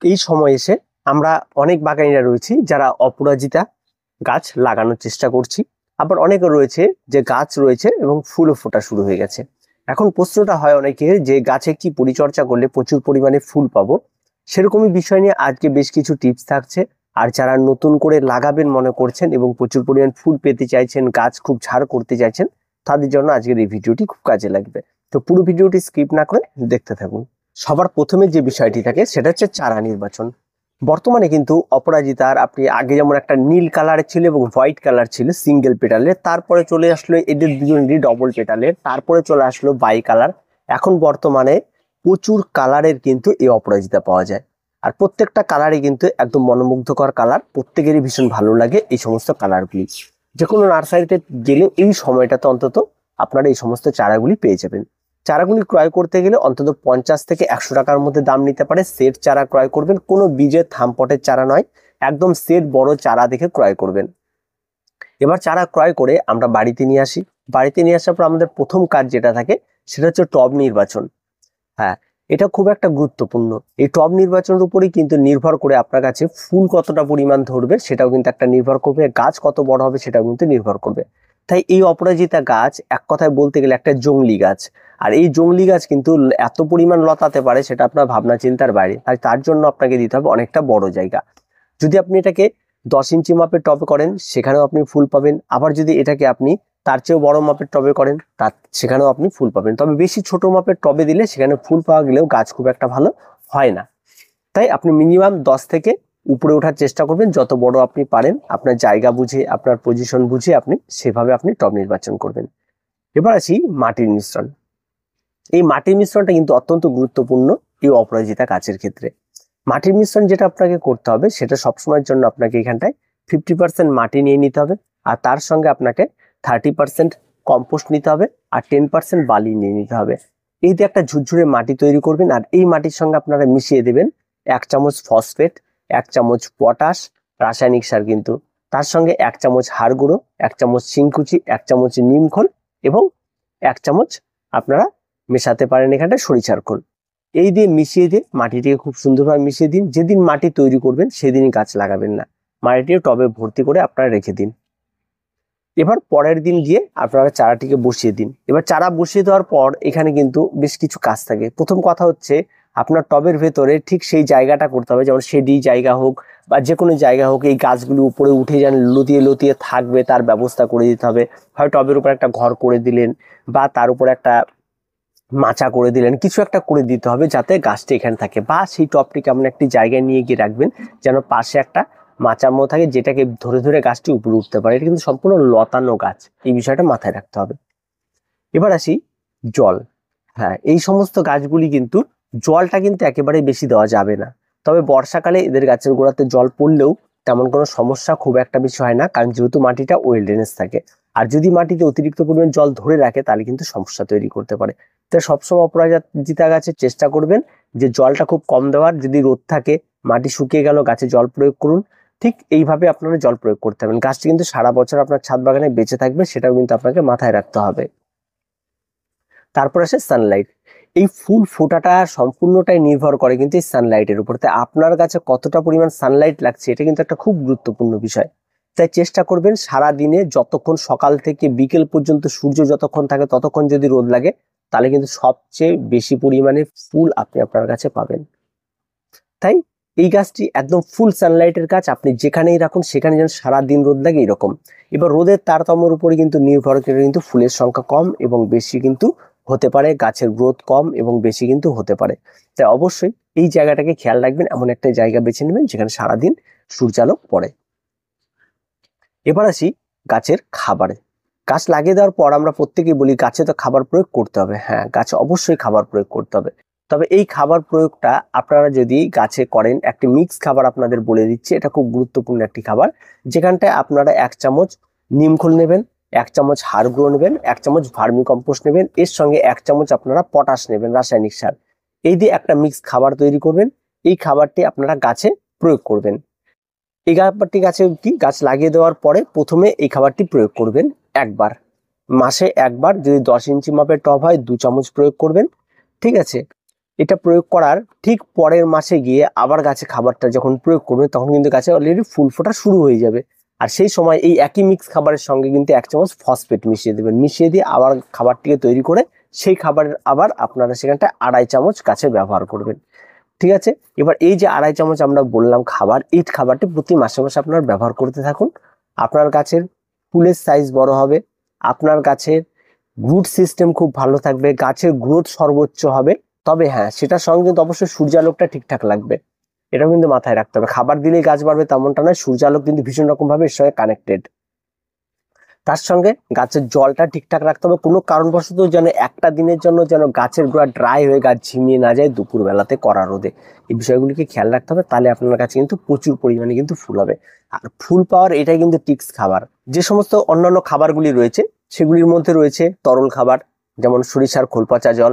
এই সময় এসে আমরা অনেক বাগানিরা রয়েছি যারা অপরাজিতা গাছ লাগানোর চেষ্টা করছি, আবার অনেকে রয়েছে যে গাছ রয়েছে এবং ফুলও ফোটা শুরু হয়ে গেছে। এখন প্রশ্নটা হয় অনেকের যে গাছে কি পরিচর্যা করলে প্রচুর পরিমাণে ফুল পাবো, সেরকমই বিষয় নিয়ে আজকে বেশ কিছু টিপস থাকছে। আর যারা নতুন করে লাগাবেন মনে করছেন এবং প্রচুর পরিমাণ ফুল পেতে চাইছেন, গাছ খুব ঝাড় করতে চাইছেন, তাদের জন্য আজকের এই ভিডিওটি খুব কাজে লাগবে। তো পুরো ভিডিওটি স্কিপ না করে দেখতে থাকুন। সবার প্রথমে যে বিষয়টি থাকে সেটা হচ্ছে চারা নির্বাচন। বর্তমানে কিন্তু অপরাজিতার আপনি আগে যেমন একটা নীল কালারের ছিল এবং হোয়াইট কালার ছিল সিঙ্গেল পেটালের, তারপরে চলে আসলো এদের দুজনেরই ডবল পেটালের, তারপরে চলে আসলো বাই কালার। এখন বর্তমানে প্রচুর কালারের কিন্তু এই অপরাজিতা পাওয়া যায়। আর প্রত্যেকটা কালারই কিন্তু একদম মনোমুগ্ধকর কালার, প্রত্যেকেরই ভীষণ ভালো লাগে এই সমস্ত কালারগুলি। যে কোনো নার্সারিতে গেলে এই সময়টাতে অন্তত আপনারা এই সমস্ত চারাগুলি পেয়ে যাবেন। চারাগুলি ক্রয় করতে গেলে অন্তত 50 থেকে 100 টাকার মধ্যে দাম নিতে পারে। সেট চারা ক্রয় করবেন, কোনো বীজের থামপটের চারা নয়, একদম সেট বড় চারা দেখে ক্রয় করবেন। এবার চারা ক্রয় করে আমরা বাড়িতে নিয়ে আসি। বাড়িতে নিয়ে আসার পর আমাদের প্রথম কাজ যেটা থাকে সেটা হচ্ছে টব নির্বাচন। হ্যাঁ, এটা খুব একটা গুরুত্বপূর্ণ। এই টব নির্বাচনের উপরেই কিন্তু নির্ভর করে আপনার কাছে ফুল কতটা পরিমাণ ধরবে সেটাও কিন্তু একটা নির্ভর করবে, গাছ কত বড় হবে সেটাও কিন্তু নির্ভর করবে। তাই এই অপরাজিতা গাছ এক কথায় বলতে গেলে একটা জংলি গাছ। আর এই জংলি গাছ কিন্তু এত পরিমাণ লতাতে পারে সেটা আপনার ভাবনা চিন্তার বাইরে। আর তার জন্য আপনাকে দিতে হবে অনেকটা বড় জায়গা। যদি আপনি এটাকে 10 ইঞ্চি মাপের টবে করেন সেখানেও আপনি ফুল পাবেন, আবার যদি এটাকে আপনি তার চেয়েও বড় মাপের টবে করেন সেখানেও আপনি ফুল পাবেন। তবে বেশি ছোট মাপের টবে দিলে সেখানে ফুল পাওয়া গেলেও গাছ খুব একটা ভালো হয় না। তাই আপনি মিনিমাম 10 থেকে উপরে ওঠার চেষ্টা করবেন, যত বড় আপনি পারেন। আপনার জায়গা বুঝে, আপনার পজিশন বুঝে আপনি সেভাবে আপনি টব নির্বাচন করবেন। এবার আসি মাটির মিশ্রণ। এই মাটির মিশ্রণটা কিন্তু অত্যন্ত গুরুত্বপূর্ণ এই অপরাজিতা গাছের ক্ষেত্রে। মাটির মিশ্রণ যেটা আপনাকে করতে হবে সেটা সবসময়ের জন্য আপনাকে এখানটায় 50% মাটি নিয়ে নিতে হবে, আর তার সঙ্গে আপনাকে 30% কম্পোস্ট নিতে হবে, আর 10% বালি নিয়ে নিতে হবে। এই যে একটা ঝুরঝুরে মাটি তৈরি করবেন, আর এই মাটির সঙ্গে আপনারা মিশিয়ে দেবেন 1 চামচ ফসফেট, 1 চামচ পটাশ, রাসায়নিক সার কিন্তু, তার সঙ্গে 1 চামচ হাড় গুঁড়ো, 1 চামচ শিংকুচি, 1 চামচ নিমখোল এবং 1 চামচ আপনারা মেশাতে পারেন এখানটায় সরিষার খোল। এই দিয়ে মিশিয়ে দিয়ে মাটিটিকে খুব সুন্দরভাবে মিশিয়ে দিন। যেদিন মাটি তৈরি করবেন সেদিনই গাছ লাগাবেন না, মাটিটিও টবে ভর্তি করে আপনারা রেখে দিন। এবার পরের দিন গিয়ে আপনারা চারাটিকে বসিয়ে দিন। এবার চারা বসিয়ে দেওয়ার পর এখানে কিন্তু বেশ কিছু কাজ থাকে। প্রথম কথা হচ্ছে আপনার টবের ভেতরে ঠিক সেই জায়গাটা করতে হবে, যেমন শেডি জায়গা হোক বা যে কোনো জায়গা হোক, এই গাছগুলি উপরে উঠে যেন লতিয়ে লতিয়ে থাকবে তার ব্যবস্থা করে দিতে হবে। হয় টবের উপর একটা ঘর করে দিলেন বা তার উপর একটা মাচা করে দিলেন, কিছু একটা করে দিতে হবে যাতে গাছটা এখানে থাকে। বা সেই টবটিকে এমন একটি জায়গায় নিয়ে গিয়ে রাখবেন যেন পাশে একটা মাচার মতো থাকে, যেটাকে ধরে ধরে গাছটি উপরে উঠতে পারে। এটা কিন্তু সম্পূর্ণ লতানো গাছ, এই বিষয়টা মাথায় রাখতে হবে। এবার আসি জল। হ্যাঁ, এই সমস্ত গাছগুলি কিন্তু জলটা কিন্তু একেবারে বেশি দেওয়া যাবে না। তবে বর্ষাকালে এদের গাছের গোড়াতে জল পড়লেও তেমন কোনো সমস্যা খুব একটা বেশি হয় না, কারণ যেহেতু মাটিটা ওয়েল ড্রেনেজ থাকে। আর যদি মাটিতে অতিরিক্ত পরিমাণ জল ধরে রাখে তাহলে কিন্তু সমস্যা তৈরি করতে পারে। তাই সবসময় অপরাজিতা গাছের চেষ্টা করবেন যে জলটা খুব কম দেওয়ার। যদি রোদ থাকে, মাটি শুকিয়ে গেল, গাছে জল প্রয়োগ করুন। ঠিক এইভাবে আপনারা জল প্রয়োগ করতে হবেন। গাছটি কিন্তু সারা বছর আপনার ছাদ বাগানে বেঁচে থাকবে, সেটাও কিন্তু আপনাকে মাথায় রাখতে হবে। তারপর আসে সানলাইট। এই ফুল ফোটাটা সম্পূর্ণটাই নির্ভর করে কিন্তু এই সানলাইটের উপর। তাই আপনার কাছে কতটা পরিমাণ সানলাইট লাগছে এটা কিন্তু একটা খুব গুরুত্বপূর্ণ বিষয়। তাই চেষ্টা করবেন সারা দিনে যতক্ষণ সকাল থেকে বিকেল পর্যন্ত সূর্য যতক্ষণ থাকে ততক্ষণ যদি রোদ লাগে তাহলে কিন্তু সবচেয়ে বেশি পরিমাণে ফুল আপনি আপনার কাছে পাবেন। তাই এই গাছটি একদম ফুল সানলাইটের গাছ, আপনি যেখানেই রাখুন সেখানে যেন সারাদিন রোদ লাগে এরকম। এবার রোদের তারতম্যের উপরে কিন্তু নির্ভর করে কিন্তু ফুলের সংখ্যা কম এবং বেশি কিন্তু হতে পারে, গাছের গ্রোথ কম এবং বেশি কিন্তু হতে পারে। তাই অবশ্যই এই জায়গাটাকে খেয়াল রাখবেন, এমন একটা জায়গা বেছে নেবেন যেখানে সারাদিন সূর্যালো পড়ে। এবার আসি গাছের খাবারে। গাছ লাগিয়ে দেওয়ার পর আমরা প্রত্যেকেই বলি গাছে তো খাবার প্রয়োগ করতে হবে। হ্যাঁ, গাছে অবশ্যই খাবার প্রয়োগ করতে হবে। তবে এই খাবার প্রয়োগটা আপনারা যদি গাছে করেন, একটি মিক্স খাবার আপনাদের বলে দিচ্ছি, এটা খুব গুরুত্বপূর্ণ একটি খাবার। যেখানটায় আপনারা 1 চামচ নিমখোল নেবেন, 1 চামচ হাড় গুঁড়ো নেবেন, 1 চামচ ভার্মি কম্পোস্ট নেবেন, এর সঙ্গে 1 চামচ আপনারা পটাশ নেবেন, রাসায়নিক সার। এই দিয়ে একটা মিক্স খাবার তৈরি করবেন। এই খাবারটি আপনারা গাছে প্রয়োগ করবেন। এই খাবারটি গাছ লাগিয়ে দেওয়ার পরে প্রথমে এই খাবারটি প্রয়োগ করবেন একবার, মাসে একবার। যদি 10 ইঞ্চি মাপের টব হয় 2 চামচ প্রয়োগ করবেন, ঠিক আছে। এটা প্রয়োগ করার ঠিক পরের মাসে গিয়ে আবার গাছে খাবারটা যখন প্রয়োগ করবে তখন কিন্তু গাছে অলরেডি ফুল ফোটা শুরু হয়ে যাবে। আর সেই সময় এই একই মিক্স খাবারের সঙ্গে কিন্তু 1 চামচ ফসফেট মিশিয়ে দেবেন, মিশিয়ে দিয়ে আবার খাবারটিকে তৈরি করে সেই খাবারের আবার আপনারা সেখানটায় 2.5 চামচ গাছে ব্যবহার করবেন। ঠিক আছে, এবার এই যে 2.5 চামচ আমরা বললাম খাবার, এই খাবারটি প্রতি মাসে মাসে আপনারা ব্যবহার করতে থাকুন। আপনার গাছের ফুলের সাইজ বড় হবে, আপনার গাছের রুট সিস্টেম খুব ভালো থাকবে, গাছের গ্রোথ সর্বোচ্চ হবে। তবে হ্যাঁ, সেটার সঙ্গে কিন্তু অবশ্যই সূর্যালোকটা ঠিকঠাক লাগবে, এটা কিন্তু মাথায় রাখতে হবে। খাবার দিলেই গাছ বাড়বে তেমনটা নয়, সূর্যালোক কিন্তু ভীষণ রকম ভাবে এর সঙ্গে কানেক্টেড। তার সঙ্গে গাছের জলটা ঠিকঠাক রাখতে হবে, কোনো কারণবশত যেন একটা দিনের জন্য যেন গাছের গোড়া ড্রাই হয়ে গাছ ঝিমিয়ে না যায় দুপুর বেলাতে কড়া রোদে। এই বিষয়গুলিকে খেয়াল রাখতে হবে, তাহলে আপনার কাছে কিন্তু প্রচুর পরিমাণে কিন্তু ফুল হবে। আর ফুল পাওয়ার এটাই কিন্তু টিক্স খাবার। যে সমস্ত অন্যান্য খাবারগুলি রয়েছে সেগুলির মধ্যে রয়েছে তরল খাবার, যেমন সরিষার খোল পচা জল,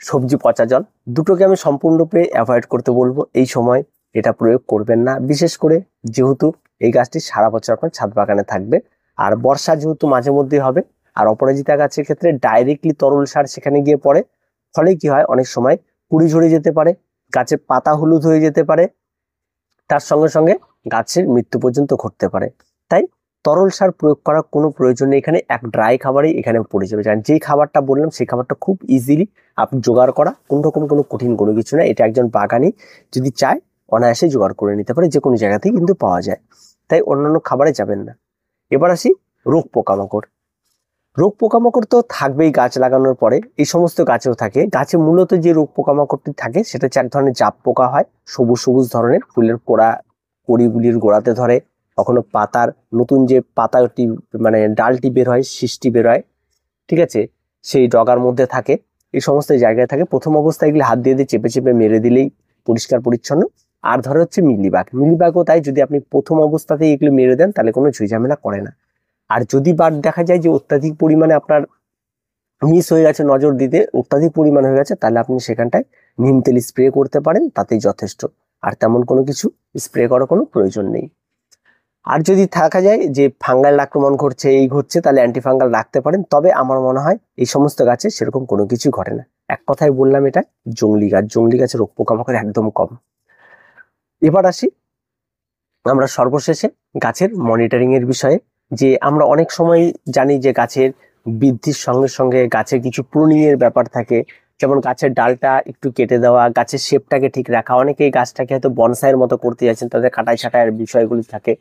সবজি পচা জল, দুটোকে আমি সম্পূর্ণরূপে অ্যাভয়েড করতে বলবো। এই সময় এটা প্রয়োগ করবেন না, বিশেষ করে যেহেতু এই গাছটি সারা বছর আপনার ছাদ বাগানে থাকবে। আর বর্ষা যেহেতু মাঝে মধ্যে হবে, আর অপরাজিতা গাছের ক্ষেত্রে ডাইরেক্টলি তরল সার সেখানে গিয়ে পড়ে, ফলে কি হয় অনেক সময় কুড়ি ঝরে যেতে পারে, গাছের পাতা হলুদ হয়ে যেতে পারে, তার সঙ্গে সঙ্গে গাছের মৃত্যু পর্যন্ত ঘটতে পারে। তাই তরল সার প্রয়োগ করার কোনো প্রয়োজন নেই এখানে, এক ড্রাই খাবারই এখানে পড়ে যাবে। যেই খাবারটা বললাম সেই খাবারটা খুব ইজিলি আপনি জোগাড় করা, কোনো কঠিন কোনো কিছু না। এটা একজন বাগানি যদি চায় অনায়াসে জোগাড় করে নিতে পারে, যে কোনো জায়গাতেই কিন্তু পাওয়া যায়। তাই অন্যান্য খাবারে যাবেন না। এবার আসি রোগ পোকামাকড়। রোগ পোকামাকড় তো থাকবেই গাছ লাগানোর পরে, এই সমস্ত গাছেও থাকে। গাছে মূলত যে রোগ পোকামাকড়টি থাকে সেটা হচ্ছে এক ধরনের জাপ পোকা হয়, সবুজ সবুজ ধরনের, ফুলের কড়িগুলির গোড়াতে ধরে, কখনো পাতার নতুন যে পাতাটি মানে ডালটি বের হয়, শীষটি বের হয়, ঠিক আছে, সেই ডগার মধ্যে থাকে, এই সমস্ত জায়গায় থাকে। প্রথম অবস্থায় এগুলি হাত দিয়ে চেপে চেপে মেরে দিলেই পরিষ্কার পরিচ্ছন্ন। আর ধরে হচ্ছে মিলিবাগও তাই, যদি আপনি প্রথম অবস্থাতেই এগুলো মেরে দেন তাহলে কোনো ঝুঁঝামেলা করে না। আর যদি দেখা যায় যে অত্যাধিক পরিমাণে আপনার মিস হয়ে গেছে, নজর দিতে অত্যাধিক পরিমাণ হয়ে গেছে, তাহলে আপনি সেখানটায় নিম তেল স্প্রে করতে পারেন, তাতেই যথেষ্ট। আর তেমন কোনো কিছু স্প্রে করার কোনো প্রয়োজন নেই। আর যদি থাকা যায় যে ফাঙ্গাল আক্রমণ ঘটছে, এই ঘটছে, তাহলে অ্যান্টিফাঙ্গাল রাখতে পারেন। তবে আমার মনে হয় এই সমস্ত গাছে সেরকম কোনো কিছু ঘটে না। এক কথায় বললাম, এটা জংলি গাছের রোগ পোকামাকড় একদম কম। এবার আসি আমরা সর্বশেষে গাছের মনিটরিং এর বিষয়ে। যে আমরা অনেক সময় জানি যে গাছের বৃদ্ধির সঙ্গে সঙ্গে গাছের কিছু প্রুনিং এর ব্যাপার থাকে, যেমন গাছের ডালটা একটু কেটে দেওয়া, গাছের শেপটাকে ঠিক রাখা। অনেকেই গাছটাকে হয়তো বনসাইয়ের মতো করতে যাচ্ছেন, তাদের কাটাই ছাটাইয়ের বিষয়গুলি থাকে,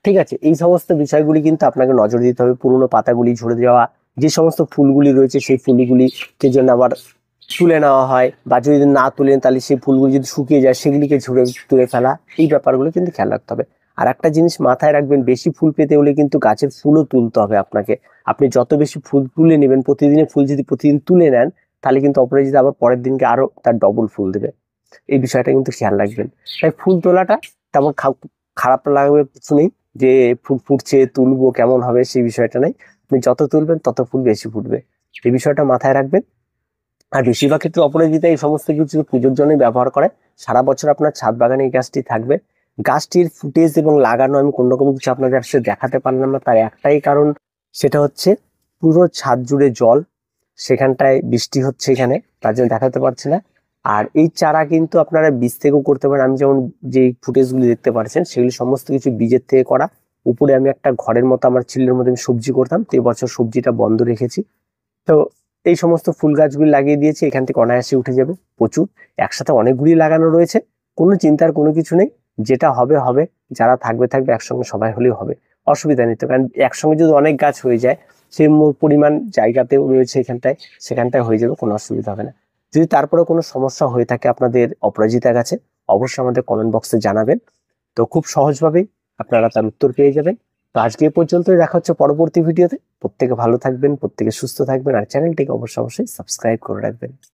ঠিক আছে। এই সমস্ত বিষয়গুলি কিন্তু আপনাকে নজর দিতে হবে। পুরনো পাতাগুলি ঝরে যাওয়া, যে সমস্ত ফুলগুলি রয়েছে সেই ফুলগুলিকে জন্য আবার তুলে নেওয়া হয়, বা যদি না তুলেন তাহলে সেই ফুলগুলি যদি শুকিয়ে যায় সেগুলিকে তুলে ফেলা, এই ব্যাপারগুলো কিন্তু খেয়াল রাখতে হবে। আর একটা জিনিস মাথায় রাখবেন, বেশি ফুল পেতে হলে কিন্তু গাছের ফুলও তুলতে হবে আপনাকে। আপনি যত বেশি ফুল তুলে নেবেন, প্রতিদিনের ফুল যদি প্রতিদিন তুলে নেন, তাহলে কিন্তু অপরাজিতা আবার পরের দিনকে আরো তার ডবল ফুল দেবে। এই বিষয়টা কিন্তু খেয়াল রাখবেন। তাই ফুল তোলাটা তেমন খারাপ লাগবে কিছু নেই, যে ফুল ফুটছে তুলবো কেমন হবে সেই বিষয়টা নেই। আপনি যত তুলবেন তত ফুল বেশি ফুটবে, এই বিষয়টা মাথায় রাখবেন। আর বেশিরভাগ ক্ষেত্রে অপরাজিতা এই সমস্ত কিছু পুজোর জন্যই ব্যবহার করে। সারা বছর আপনার ছাদ বাগানে এই গাছটি থাকবে। গাছটির ফুটেজ এবং লাগানো আমি কোনো রকম কিছু আপনাদের আসলে দেখাতে পারলাম না, তার একটাই কারণ, সেটা হচ্ছে পুরো ছাদ জুড়ে জল, সেখানটায় বৃষ্টি হচ্ছে এখানে, তার জন্য দেখাতে পারছি না। আর এই চারা কিন্তু আপনারা বীজ থেকেও করতে পারেন। আমি যেমন যে ফুটেজগুলি দেখতে পাচ্ছেন সেগুলি সমস্ত কিছু বীজের থেকে করা। উপরে আমি একটা ঘরের মতো আমার চিলের মধ্যে আমি সবজি করতাম, তো এবছর সবজিটা বন্ধ রেখেছি। তো এই সমস্ত ফুল গাছগুলি লাগিয়ে দিয়েছি, এখান থেকে অনায়াসে উঠে যাবে প্রচুর। একসাথে অনেকগুলি লাগানো রয়েছে, কোনো চিন্তার কোনো কিছু নেই। যেটা হবে হবে, যারা থাকবে একসঙ্গে, সবাই হলেও হবে, অসুবিধা নেই তো। কারণ একসঙ্গে যদি অনেক গাছ হয়ে যায়, সেই পরিমাণ জায়গাতেও রয়েছে সেখানটায় হয়ে যাবে, কোনো অসুবিধা হবে না। যদি তারপরে কোনো সমস্যা হয়ে থাকে আপনাদের অপরাজিতা গাছে, অবশ্যই আমাদের কমেন্ট বক্সে জানাবেন। তো খুব সহজভাবেই আপনারা তার উত্তর পেয়ে যাবেন। তো আজকে এ পর্যন্তই, দেখা হচ্ছে পরবর্তী ভিডিওতে। প্রত্যেকে ভালো থাকবেন, প্রত্যেকে সুস্থ থাকবেন, আর চ্যানেলটিকে অবশ্যই সাবস্ক্রাইব করে রাখবেন।